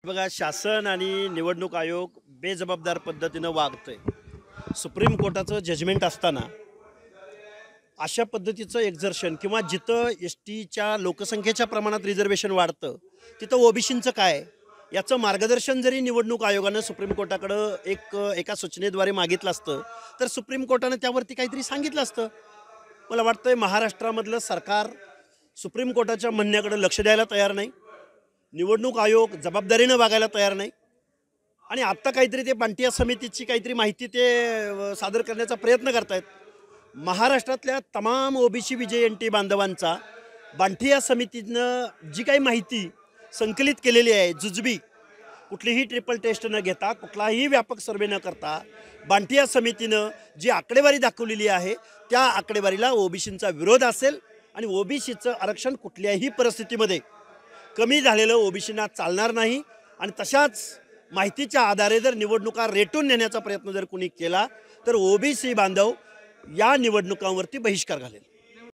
बघा, शासन आणि निवडणूक आयोग बेजबाबदार पद्धतीनं वागतोय. सुप्रीम कोर्टाचं जजमेंट असताना अशा पद्धतीचं एक्झर्शन किंवा जिथं एस टीच्या लोकसंख्येच्या प्रमाणात रिझर्वेशन वाढतं तिथं ओबीसींचं काय, याचं मार्गदर्शन जरी निवडणूक आयोगानं सुप्रीम कोर्टाकडं एका सूचनेद्वारे मागितलं असतं तर सुप्रीम कोर्टानं त्यावरती काहीतरी सांगितलं असतं. मला वाटतंय महाराष्ट्रामधलं सरकार सुप्रीम कोर्टाच्या म्हणण्याकडे लक्ष द्यायला तयार नाही. निवडणूक आयोग जबाबदारीनं वागायला तयार नाही. आणि आत्ता काहीतरी ते बांटिया समितीची काहीतरी माहिती ते सादर करण्याचा प्रयत्न करतायत. महाराष्ट्रातल्या तमाम ओबीसी विजयंती बांधवांचा बांटिया समितीनं जी काही माहिती संकलित केलेली आहे, जुजबी कुठलीही ट्रिपल टेस्ट न घेता, कुठलाही व्यापक सर्वे न करता बांटिया समितीनं जी आकडेवारी दाखवलेली आहे त्या आकडेवारीला ओबीसींचा विरोध असेल आणि ओबीसीचं आरक्षण कुठल्याही परिस्थितीमध्ये कमी झालेलं ओबीसींना चालणार नाही. आणि तशाच माहितीच्या आधारे जर निवडणुका रेटून नेण्याचा प्रयत्न जर कोणी केला तर ओबीसी बांधव या निवडणुकांवरती बहिष्कार घालेल.